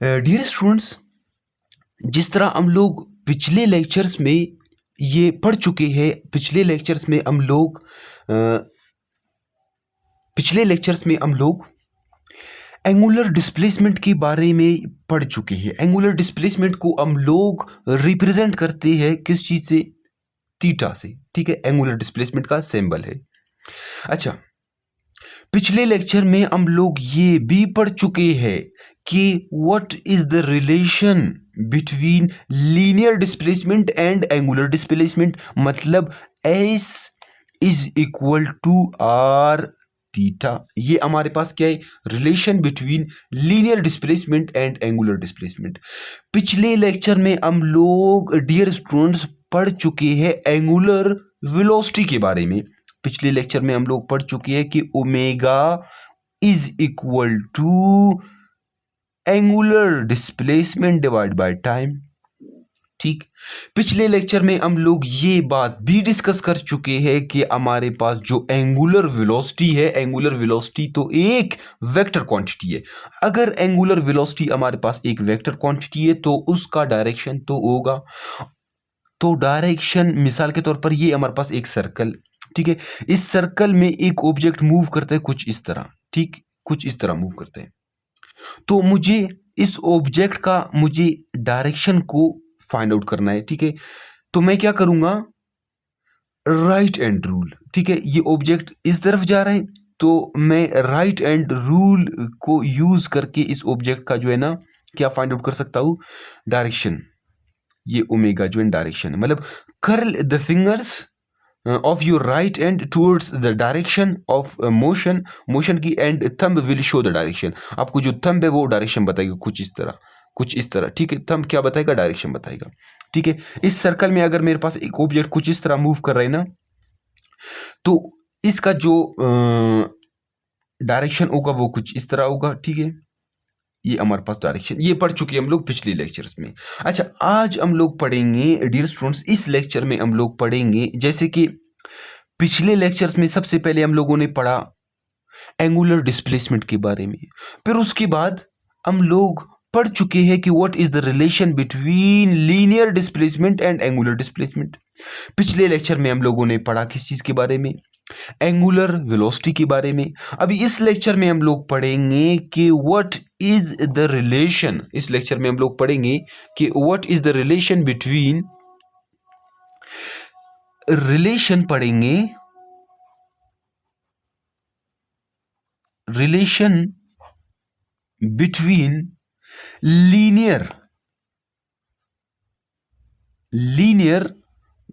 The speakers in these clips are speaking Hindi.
डियर स्टूडेंट्स, जिस तरह हम लोग पिछले लेक्चर्स में ये पढ़ चुके हैं, पिछले लेक्चर्स में हम लोग एंगुलर डिस्प्लेसमेंट के बारे में पढ़ चुके हैं। एंगुलर डिस्प्लेसमेंट को हम लोग रिप्रेजेंट करते हैं किस चीज से? थीटा से। ठीक है, एंगुलर डिस्प्लेसमेंट का सिंबल है। अच्छा, पिछले लेक्चर में हम लोग ये भी पढ़ चुके हैं कि what is the relation between linear displacement and angular displacement. मतलब S is equal to R theta. ये हमारे पास क्या है? Relation between linear displacement and angular displacement. पिछले लेक्चर में हम लोग डियर स्टूडेंट्स पढ़ चुके हैं एंगुलर वेलोसिटी के बारे में। पिछले लेक्चर में हम लोग पढ़ चुके हैं कि omega is equal to angular displacement divide by time. ठीक, पिछले लेक्चर में हम लोग ये बात भी डिस्कस कर चुके हैं कि हमारे पास जो एंगुलर वेलोसिटी है, एंगुलर वेलोसिटी तो एक वेक्टर क्वांटिटी है। अगर एंगुलर वेलोसिटी हमारे पास एक वेक्टर क्वांटिटी है तो उसका डायरेक्शन तो होगा। तो डायरेक्शन, मिसाल के तौर पर ये हमारे पास एक सर्कल, ठीक है, इस सर्कल में एक ऑब्जेक्ट मूव करता है कुछ इस तरह। ठीक, कुछ इस तरह मूव करते हैं। तो मुझे इस ऑब्जेक्ट का मुझे डायरेक्शन को फाइंड आउट करना है। ठीक है, तो मैं क्या करूंगा? Right hand rule. ठीक है, ये ऑब्जेक्ट इस तरफ जा रहा है तो मैं राइट हैंड रूल को यूज करके इस ऑब्जेक्ट का जो है ना क्या फाइंड आउट कर सकता हूं? डायरेक्शन। ये ओमेगा जो है डायरेक्शन है, मतलब curl the fingers of your right hand towards the direction of motion की, and thumb will show the direction। आपको जो thumb है वो डायरेक्शन बताएगा कुछ इस तरह, कुछ इस तरह। ठीक है, thumb क्या बताएगा? डायरेक्शन बताएगा। ठीक है, इस सर्कल में अगर मेरे पास एक ऑब्जेक्ट कुछ इस तरह मूव कर रहा है ना, तो इसका जो डायरेक्शन होगा वो कुछ इस तरह होगा। ठीक है, ये हमारे पास डायरेक्शन, ये पढ़ चुके हैं हम लोग पिछले लेक्चर्स में। अच्छा, आज हम लोग पढ़ेंगे डियर स्टूडेंट्स, इस लेक्चर में हम लोग पढ़ेंगे जैसे कि पिछले लेक्चर्स में सबसे पहले हम लोगों ने पढ़ा एंगुलर डिस्प्लेसमेंट के बारे में। फिर उसके बाद हम लोग पढ़ चुके हैं कि what is the relation between linear displacement and angular displacement. पिछले लेक्चर में हम लोगों ने पढ़ा किस चीज के बारे में? एंगुलर वेलोसिटी के बारे में। अभी इस लेक्चर में हम लोग पढ़ेंगे कि व्हाट इज द रिलेशन, इस लेक्चर में हम लोग पढ़ेंगे कि what is the relation between, relation पढ़ेंगे, relation between linear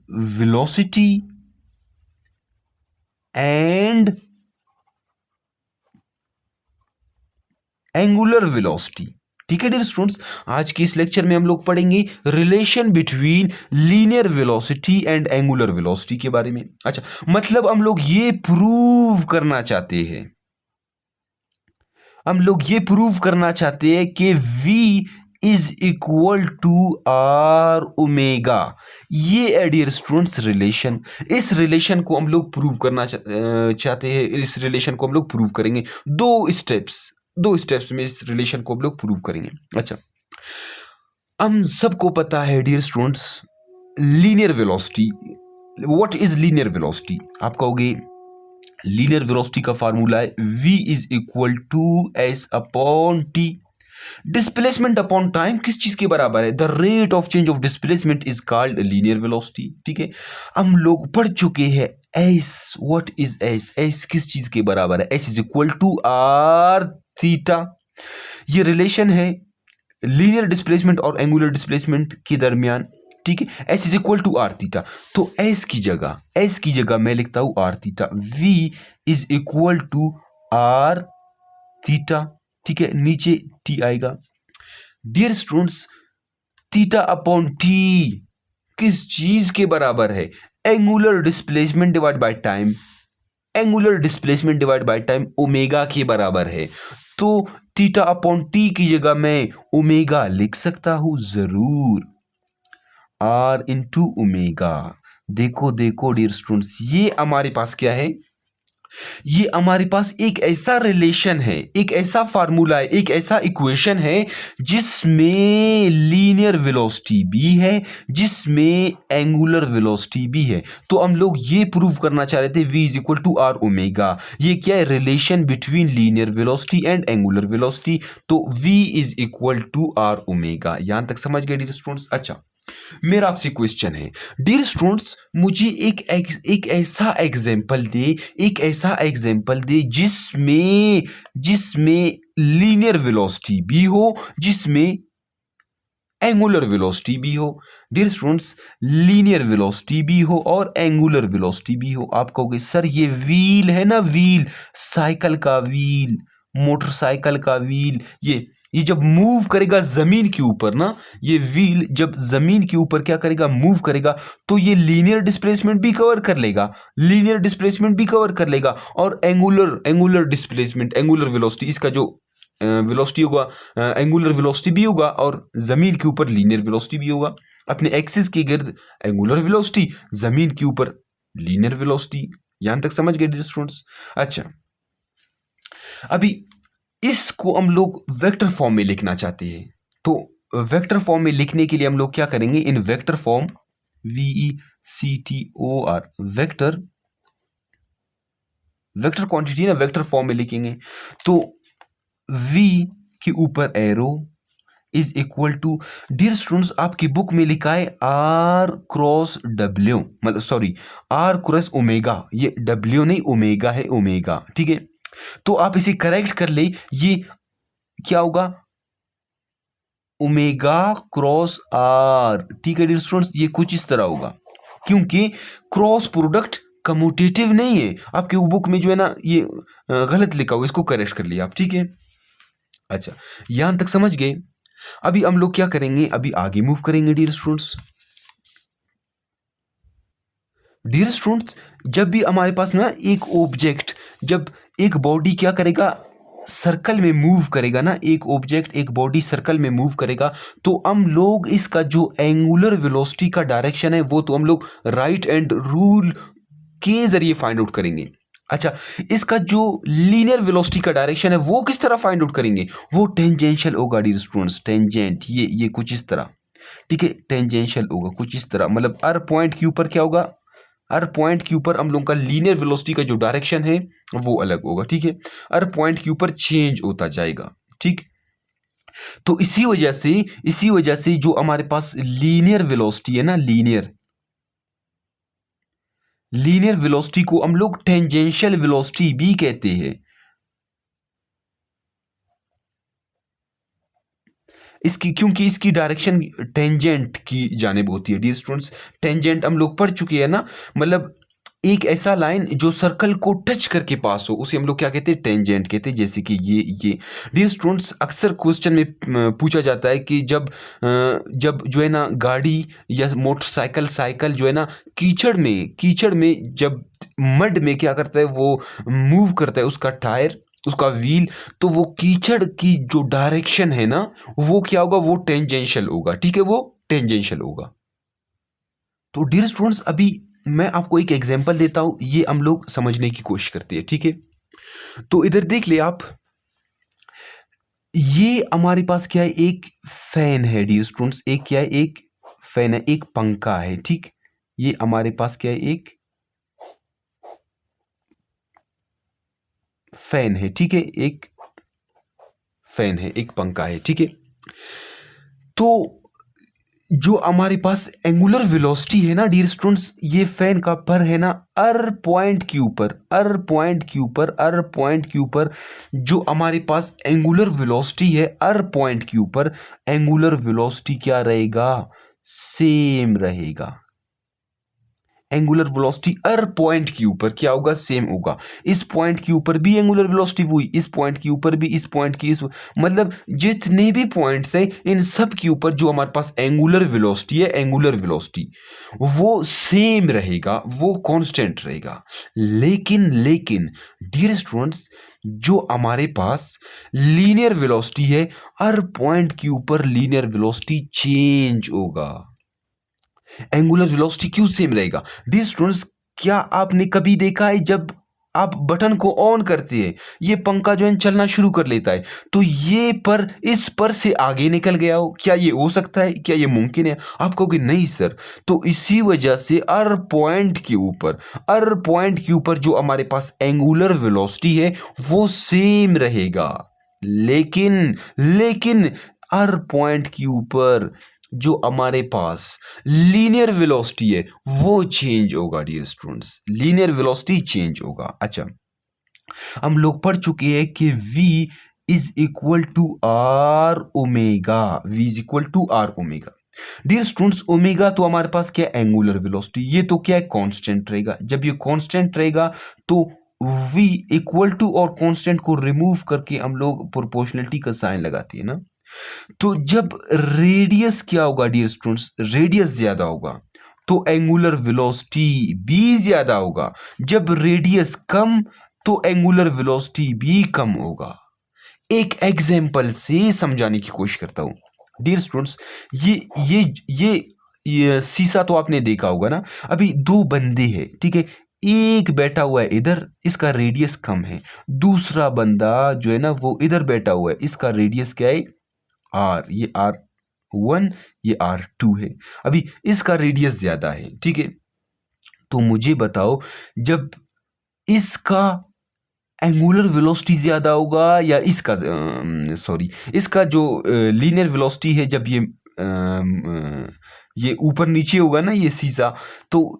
velocity and angular velocity. ठीक है डियर स्टूडेंट्स, आज के इस लेक्चर में हम लोग पढ़ेंगे relation between linear velocity and angular velocity के बारे में। अच्छा, मतलब हम लोग ये प्रूव करना चाहते हैं, कि v is equal to R omega. ये है डियर स्टूडेंट्स रिलेशन। इस रिलेशन को हम लोग प्रूव करना चाहते हैं। इस रिलेशन को हम लोग प्रूव करेंगे दो स्टेप्स में इस रिलेशन को हम लोग प्रूव करेंगे। अच्छा, हम सबको पता है dear students linear velocity. What is linear velocity? आप कहोगे लीनियर वेलोसिटी का फार्मूला है v is equal to S upon T. Displacement upon time किस चीज के बराबर है? The rate of change of displacement is called linear velocity. ठीक है, हम लोग पढ़ चुके हैं S. What is S? S किस चीज के बराबर है? S is equal to R theta. ये रिलेशन है लीनियर डिस्प्लेसमेंट और एंगुलर डिस्प्लेसमेंट के दरमियान। ठीक है, S is equal to R theta. तो एस की जगह मैं लिखता हूं R theta. V is equal to R theta. ठीक है, नीचे टी आएगा। Dear students, theta upon T किस चीज के बराबर है? Angular displacement divide by time. Angular displacement divide by time omega के बराबर है। तो थीटा अपॉन टी की जगह मैं ओमेगा लिख सकता हूं जरूर, आर इंटू ओमेगा। देखो डियर स्टूडेंट्स, ये हमारे पास क्या है? ये हमारे पास एक ऐसा रिलेशन है, एक ऐसा फार्मूला है, एक ऐसा इक्वेशन है जिसमें लीनियर वेलोसिटी भी है, जिसमें एंगुलर वेलोसिटी भी है। तो हम लोग ये प्रूव करना चाह रहे थे v is equal to R omega. ये क्या है? Relation between linear velocity and angular velocity. तो v is equal to R omega. यहां तक समझ गए डियर स्टूडेंट्स? अच्छा, मेरा आपसे क्वेश्चन है डियर स्टूडेंट्स, मुझे एक ऐसा एग्जांपल दे, एक ऐसा एग्जांपल दे जिसमें जिसमें लीनियर वेलोसिटी भी हो, जिसमें एंगुलर वेलोसिटी भी हो। डियर स्टूडेंट्स, लीनियर वेलोसिटी भी हो और एंगुलर वेलोसिटी भी हो। आप कहोगे सर ये व्हील है ना, व्हील, साइकिल का व्हील, मोटरसाइकिल का व्हील, ये जब मूव करेगा जमीन के ऊपर ना, ये व्हील जब जमीन के ऊपर क्या करेगा? मूव करेगा, तो ये लीनियर डिस्प्लेसमेंट भी कवर कर लेगा, लीनियर डिस्प्लेसमेंट भी कवर कर लेगा, और एंगुलर डिस्प्लेसमेंट, एंगुलर वेलोसिटी, इसका जो वेलोसिटी होगा, एंगुलर वेलोसिटी भी होगा, और जमीन के ऊपर लीनियर वेलोसिटी भी होगा। अपने एक्सिस के गिर्द एंगुलर वेलोसिटी, जमीन के ऊपर लीनियर वेलोसिटी। यहां तक समझ गए डियर स्टूडेंट्स? अच्छा, अभी इसको हम लोग वेक्टर फॉर्म में लिखना चाहते हैं। तो वेक्टर फॉर्म में लिखने के लिए हम लोग क्या करेंगे? In vector form, VECTOR, vector, vector quantity ना वेक्टर फॉर्म में लिखेंगे। तो V के ऊपर arrow is equal to, dear students आपकी बुक में लिखा है R क्रॉस W, मतलब सॉरी, R क्रॉस ओमेगा। ये W नहीं, ओमेगा है, ओमेगा, ठीक है। तो आप इसे करेक्ट कर ले, ये क्या होगा? ओमेगा क्रॉस R, ठीक है डियर स्टूडेंट्स, ये कुछ इस तरह होगा, क्योंकि क्रॉस प्रोडक्ट कम्यूटेटिव नहीं है। आपके बुक में जो है ना, ये गलत लिखा हुआ, इसको करेक्ट कर लिया आप, ठीक है। अच्छा, यहां तक समझ गए? अभी हम लोग क्या करेंगे? अभी आगे मूव करेंगे डियर स्टूडेंट्स। डियर स्टूडेंट्स, जब भी हमारे पास ना एक ऑब्जेक्ट, जब एक बॉडी क्या करेगा? सर्कल में मूव करेगा ना, एक ऑब्जेक्ट, एक बॉडी सर्कल में मूव करेगा, तो हम लोग इसका जो एंगुलर वेलोसिटी का डायरेक्शन है, वो तो हम लोग राइट हैंड रूल के जरिए फाइंड आउट करेंगे। अच्छा, इसका जो लीनियर वेलोसिटी का डायरेक्शन है, वो किस तरह फाइंड आउट करेंगे? वो टेंजेंशियल होगा डियर स्टूडेंट्स, टेंजेंट, ये कुछ इस तरह, ठीक है, टेंजेंशियल होगा कुछ इस तरह। मतलब हर पॉइंट के ऊपर क्या होगा? हर पॉइंट के ऊपर हम लोग का लीनियर वेलोसिटी का जो डायरेक्शन है वो अलग होगा, ठीक है। हर पॉइंट के ऊपर चेंज होता जाएगा, ठीक। तो इसी वजह से जो हमारे पास लीनियर वेलोसिटी है ना, लीनियर वेलोसिटी को हम लोग टेंजेंशियल वेलोसिटी भी कहते हैं। इसकी, क्योंकि इसकी डायरेक्शन टेंजेंट की जानिब होती है डियर स्टूडेंट्स। टेंजेंट हम लोग पढ़ चुके हैं ना, मतलब एक ऐसा लाइन जो सर्कल को टच करके पास हो, उसे हम लोग क्या कहते हैं? टेंजेंट कहते हैं। जैसे कि ये डियर स्टूडेंट्स, अक्सर क्वेश्चन में पूछा जाता है कि जब जो है ना गाड़ी या मोटरसाइकिल, साइकिल जो है ना, कीचड़ में जब मड में क्या करता है? वो मूव करता है उसका टायर, उसका व्हील, तो वो कीचड़ की जो डायरेक्शन है ना, वो क्या होगा? वो टेंजेंशियल होगा, ठीक है, वो टेंजेंशियल होगा। तो डियर स्टूडेंट्स, अभी मैं आपको एक एग्जांपल देता हूं, ये हम लोग समझने की कोशिश करते हैं, ठीक है। तो इधर देख ले आप, ये हमारे पास क्या है? एक फैन है डियर स्टूडेंट्स, एक क्या है? एक फैन है, एक पंखा है, ठीक। ये हमारे पास क्या है? एक फैन है, ठीक है, एक फैन है, एक पंखा है, ठीक है। तो जो हमारे पास एंगुलर वेलोसिटी है ना डियर स्टूडेंट्स, ये फैन का पर है ना, हर पॉइंट के ऊपर, जो हमारे पास एंगुलर वेलोसिटी है, हर पॉइंट के ऊपर एंगुलर वेलोसिटी क्या रहेगा? सेम रहेगा। एंगुलर वेलोसिटी हर पॉइंट के ऊपर क्या होगा? सेम होगा। इस पॉइंट के ऊपर भी एंगुलर वेलोसिटी हुई, इस पॉइंट के ऊपर भी, इस पॉइंट की, इस, मतलब जितने भी पॉइंट्स हैं, इन सब के ऊपर जो हमारे पास एंगुलर वेलोसिटी है, एंगुलर वेलोसिटी वो सेम रहेगा, वो कांस्टेंट रहेगा। लेकिन डियर स्टूडेंट्स, जो हमारे पास लीनियर वेलोसिटी है, हर पॉइंट के ऊपर लीनियर वेलोसिटी चेंज होगा। एंगुलर वेलोसिटी क्यों सेम रहेगा? डियर स्टूडेंट्स, क्या आपने कभी देखा है जब आप बटन को ऑन करते हैं, ये पंखा जो है चलना शुरू कर लेता है, तो ये पर इस पर से आगे निकल गया हो, क्या ये हो सकता है? क्या ये मुमकिन है? आप कहोगे नहीं सर। तो इसी वजह से हर पॉइंट के ऊपर जो हमारे पास एंगुलर वेलोसिटी है वो सेम रहेगा, लेकिन लेकिन हर पॉइंट के ऊपर जो हमारे पास लीनियर वेलोसिटी है वो चेंज होगा dear students, linear velocity change होगा। अच्छा, हम लोग पढ़ चुके हैं कि v is equal to R omega, v is equal to R omega. Dear students, omega तो हमारे पास क्या है? Angular velocity. ये तो क्या है? कांस्टेंट रहेगा। जब ये कांस्टेंट रहेगा तो v इक्वल टू और कांस्टेंट को रिमूव करके हम लोग प्रोपोर्शनलिटी का साइन लगाते हैं ना। तो जब रेडियस क्या होगा डियर स्टूडेंट्स? रेडियस ज्यादा होगा तो एंगुलर वेलोसिटी भी ज्यादा होगा। जब रेडियस कम तो एंगुलर वेलोसिटी भी कम होगा। एक एग्जांपल से समझाने की कोशिश करता हूं डियर स्टूडेंट्स। ये शीशा तो आपने देखा होगा ना। अभी दो बंदे हैं, ठीक है, एक बैठा हुआ है इधर, इसका रेडियस कम है। दूसरा बंदा जो है ना वो इधर बैठा हुआ है, इसका रेडियस क्या है? आर, ये R1, ये R2 है। अभी इसका रेडियस ज्यादा है, ठीक है। तो मुझे बताओ, जब इसका एंगुलर वेलोसिटी ज्यादा होगा या इसका, सॉरी, इसका जो लीनियर वेलोसिटी है, जब ये ऊपर नीचे होगा ना ये शीशा, तो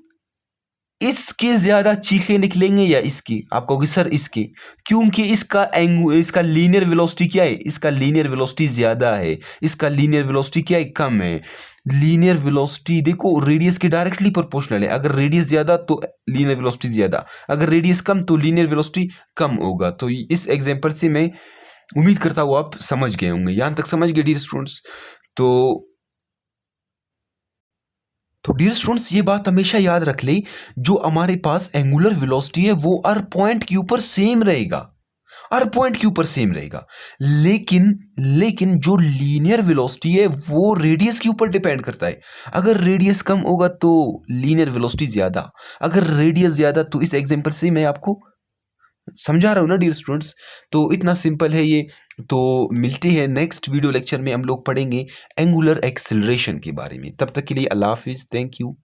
इसके ज्यादा चीखे निकलेंगे या इसके? आप कहोगे सर इसके, क्योंकि इसका लीनियर वेलोसिटी क्या है? इसका लीनियर वेलोसिटी ज्यादा है, इसका लीनियर वेलोसिटी क्या है? कम है। लीनियर वेलोसिटी देखो रेडियस के डायरेक्टली प्रोपोर्शनल है। अगर रेडियस ज्यादा तो लीनियर वेलोसिटी ज्यादा, अगर रेडियस कम तो लीनियर वेलोसिटी कम होगा। तो इस एग्जांपल से मैं उम्मीद करता हूँ आप समझ गए होंगे। यहां तक समझ गए डियर स्टूडेंट्स? तो डियर स्टूडेंट्स, ये बात हमेशा याद रख ले, जो हमारे पास एंगुलर वेलोसिटी है वो हर पॉइंट के ऊपर सेम रहेगा, हर पॉइंट के ऊपर सेम रहेगा। लेकिन लेकिन जो लीनियर वेलोसिटी है वो रेडियस के ऊपर डिपेंड करता है। अगर रेडियस कम होगा तो लीनियर वेलोसिटी ज्यादा, अगर रेडियस ज्यादा तो इस एग्जांपल से मैं आपको समझा रहा हूँ ना डियर स्टूडेंट्स। तो इतना सिंपल है ये। तो मिलते हैं नेक्स्ट वीडियो लेक्चर में, हम लोग पढ़ेंगे एंगुलर एक्सेलरेशन के बारे में। तब तक के लिए अल्लाह हाफिज, थैंक यू।